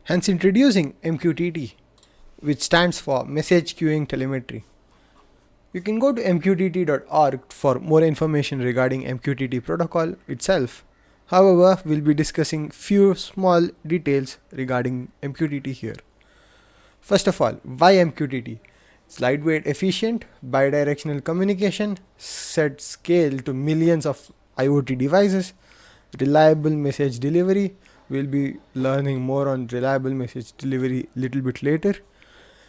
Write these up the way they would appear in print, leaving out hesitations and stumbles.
hence introducing MQTT, which stands for Message Queuing Telemetry. You can go to mqtt.org for more information regarding MQTT protocol itself. However, we'll be discussing few small details regarding MQTT here. First of all, why MQTT? It's lightweight, efficient, bidirectional communication, set scale to millions of IoT devices, reliable message delivery. We'll be learning more on reliable message delivery little bit later.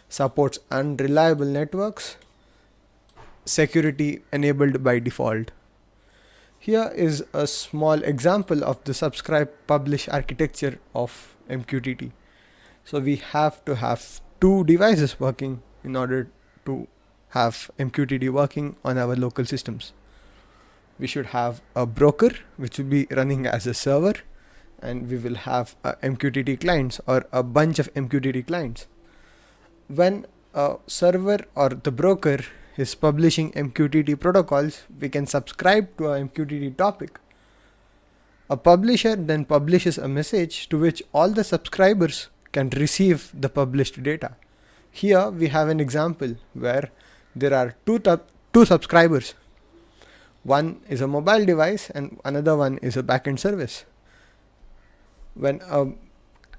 Supports unreliable networks, security enabled by default. Here is a small example of the subscribe publish architecture of MQTT. So we have to have two devices working in order to have MQTT working on our local systems. We should have a broker which will be running as a server, and we will have MQTT clients or a bunch of MQTT clients. When a server or the broker is publishing MQTT protocols, we can subscribe to a MQTT topic. A publisher then publishes a message to which all the subscribers can receive the published data. Here we have an example where there are two subscribers. One is a mobile device and another one is a backend service. When a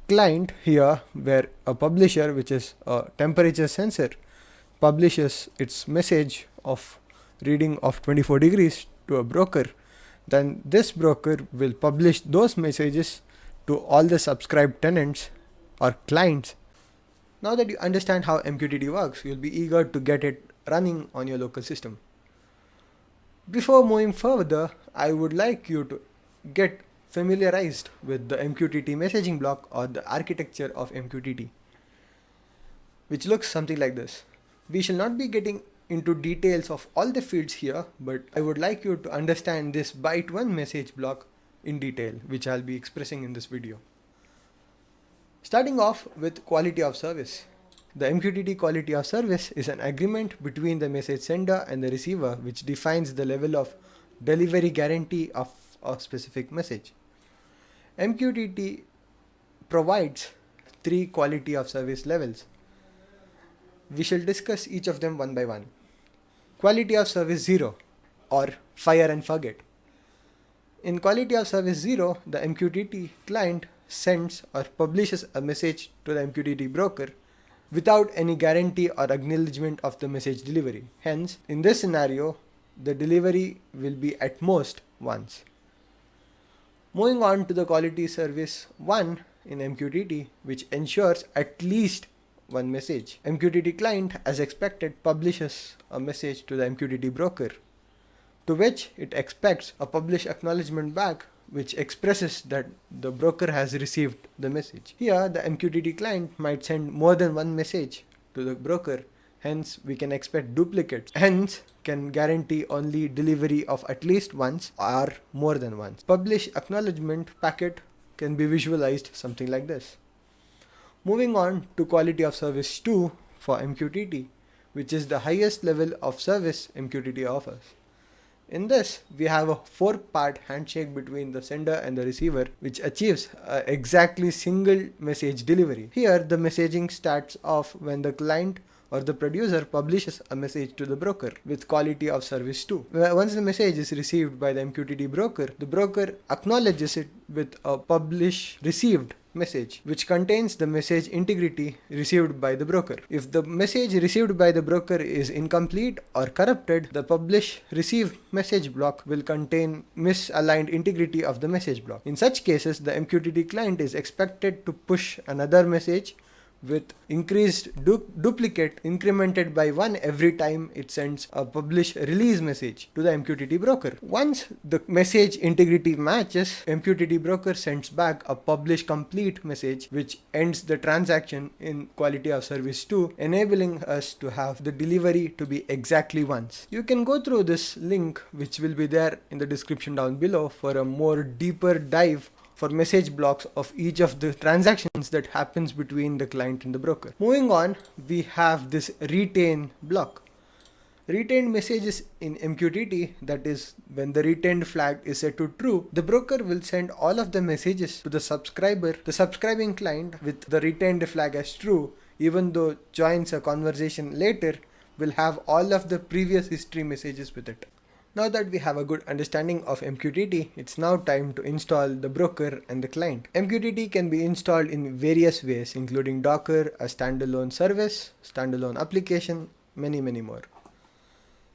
client here, where a publisher, which is a temperature sensor, publishes its message of reading of 24 degrees to a broker, then this broker will publish those messages to all the subscribed tenants or clients. Now that you understand how MQTT works, you'll be eager to get it running on your local system. Before moving further, I would like you to get familiarized with the MQTT messaging block or the architecture of MQTT, which looks something like this. We shall not be getting into details of all the fields here, but I would like you to understand this byte 1 message block in detail, which I'll be expressing in this video. Starting off with quality of service. The MQTT quality of service is an agreement between the message sender and the receiver which defines the level of delivery guarantee of a specific message. MQTT provides 3 quality of service levels. We shall discuss each of them one by one. Quality of service 0 or fire and forget. In quality of service 0, the MQTT client sends or publishes a message to the MQTT broker without any guarantee or acknowledgement of the message delivery. Hence, in this scenario, the delivery will be at most once. Moving on to the quality service 1 in MQTT, which ensures at least one message. MQTT client, as expected, publishes a message to the MQTT broker, to which it expects a publish acknowledgement back, which expresses that the broker has received the message. Here, the MQTT client might send more than one message to the broker, hence we can expect duplicates, hence can guarantee only delivery of at least once or more than once. Publish acknowledgement packet can be visualized something like this. Moving on to quality of service 2 for MQTT, which is the highest level of service MQTT offers. In this, we have a 4-part handshake between the sender and the receiver, which achieves exactly single message delivery. Here, the messaging starts off when the client or the producer publishes a message to the broker with quality of service 2. Once the message is received by the MQTT broker, the broker acknowledges it with a publish received message, which contains the message integrity received by the broker. If the message received by the broker is incomplete or corrupted, the publish receive message block will contain misaligned integrity of the message block. In such cases, the MQTT client is expected to push another message with increased duplicate incremented by 1 every time it sends a publish release message to the MQTT broker. Once the message integrity matches, MQTT broker sends back a publish complete message which ends the transaction in quality of service 2, enabling us to have the delivery to be exactly once. You can go through this link which will be there in the description down below for a more deeper dive for message blocks of each of the transactions that happens between the client and the broker. Moving on, we have this retain block. Retained messages in MQTT, that is, when the retained flag is set to true, the broker will send all of the messages to the subscriber, the subscribing client with the retained flag as true, even though joins a conversation later will have all of the previous history messages with it. Now that we have a good understanding of MQTT, it's now time to install the broker and the client. MQTT can be installed in various ways, including Docker, a standalone service, standalone application, many more.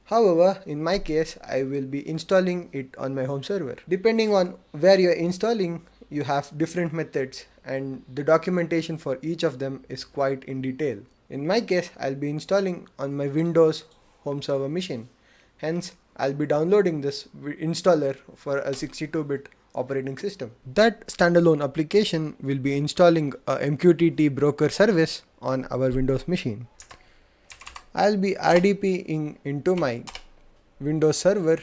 However, in my case, I will be installing it on my home server. Depending on where you're installing, you have different methods, and the documentation for each of them is quite in detail. In my case, I'll be installing on my Windows home server machine. Hence, I'll be downloading this installer for a 62-bit operating system. That standalone application will be installing a MQTT broker service on our Windows machine. I'll be RDPing into my Windows server,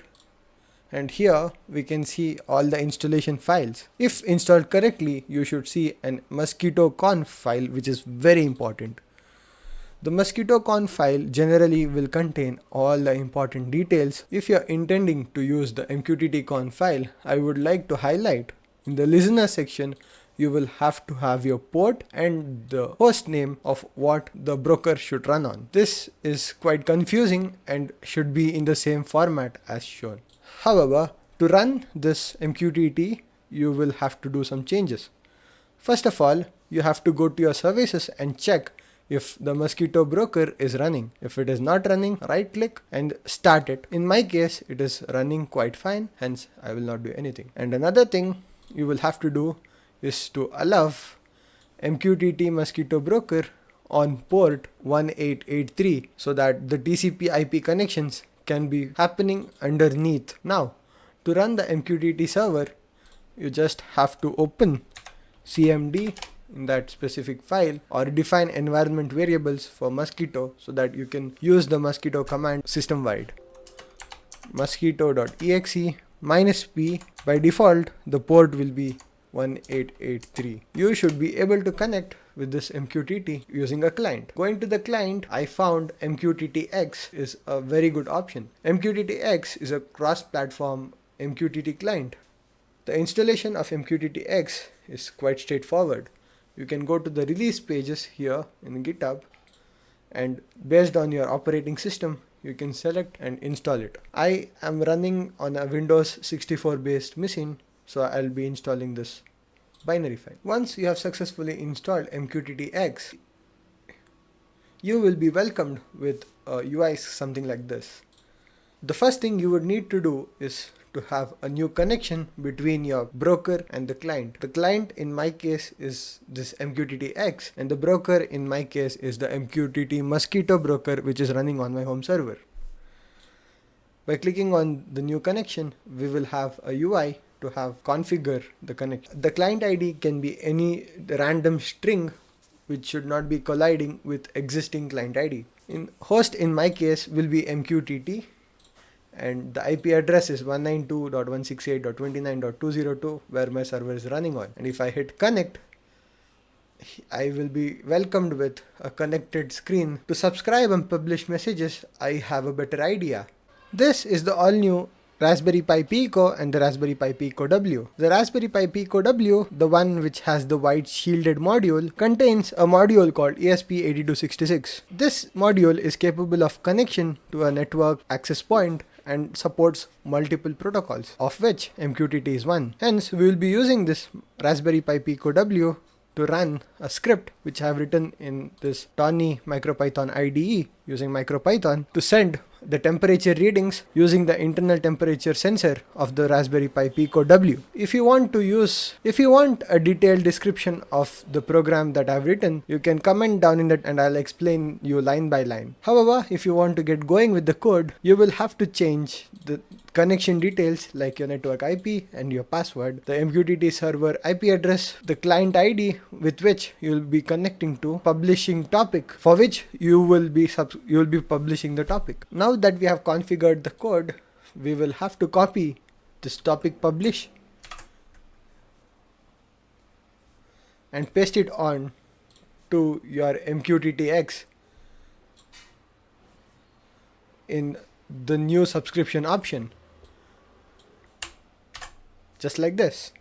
and here we can see all the installation files. If installed correctly, you should see an mosquito.conf file, which is very important. The mosquito.conf file generally will contain all the important details. If you're intending to use the MQTT.conf file, I would like to highlight in the listener section, you will have to have your port and the host name of what the broker should run on. This is quite confusing and should be in the same format as shown. However, to run this MQTT, you will have to do some changes. First of all, you have to go to your services and check if the Mosquito broker is running. If it is not running, right click and start it. In my case, it is running quite fine, hence I will not do anything. And another thing you will have to do is to allow MQTT Mosquito broker on port 1883 so that the TCP IP connections can be happening underneath. Now, to run the MQTT server, you just have to open cmd in that specific file or define environment variables for Mosquito so that you can use the Mosquito command system wide. Mosquito.exe -p, by default the port will be 1883. You should be able to connect with this MQTT using a client. Going to the client, I found MQTT-X is a very good option. MQTT-X is a cross-platform MQTT client. The installation of MQTT-X is quite straightforward. You can go to the release pages here in GitHub, and based on your operating system, you can select and install it. I am running on a Windows 64 based machine, so I'll be installing this binary file. Once you have successfully installed MQTT-X, you will be welcomed with a UI something like this. The first thing you would need to do is to have a new connection between your broker and the client. The client in my case is this MQTT-X, and the broker in my case is the MQTT Mosquito broker, which is running on my home server. By clicking on the new connection, we will have a UI to have configure the connection. The client ID can be any random string which should not be colliding with existing client ID. Host in my case will be MQTT, and the IP address is 192.168.29.202 where my server is running on. And if I hit connect, I will be welcomed with a connected screen. To subscribe and publish messages, I have a better idea. This is the all new Raspberry Pi Pico and the Raspberry Pi Pico W. The Raspberry Pi Pico W, the one which has the white shielded module, contains a module called ESP8266. This module is capable of connection to a network access point and supports multiple protocols, of which MQTT is one. Hence, we will be using this Raspberry Pi Pico W to run a script which I have written in this Tawny MicroPython IDE using MicroPython to send the temperature readings using the internal temperature sensor of the Raspberry Pi Pico W. If you want a detailed description of the program that I've written, you can comment down in that and I'll explain you line by line. However, if you want to get going with the code, you will have to change the connection details like your network IP and your password, the MQTT server IP address, the client ID with which you will be connecting to, publishing topic for which you will be publishing the topic. Now that we have configured the code, we will have to copy this topic publish and paste it on to your MQTT-X. in the new subscription option, just like this.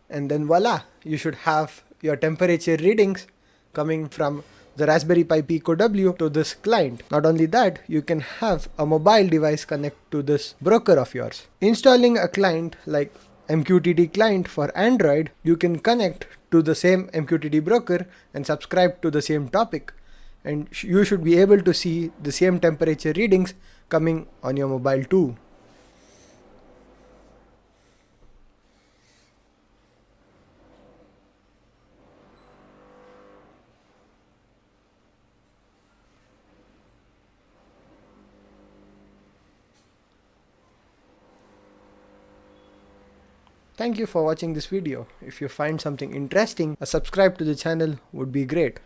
And then voila, you should have your temperature readings coming from the Raspberry Pi Pico W to this client. Not only that, you can have a mobile device connect to this broker of yours. Installing a client like MQTT client for Android, you can connect to the same MQTT broker and subscribe to the same topic. And you should be able to see the same temperature readings coming on your mobile too. Thank you for watching this video. If you find something interesting, a subscribe to the channel would be great.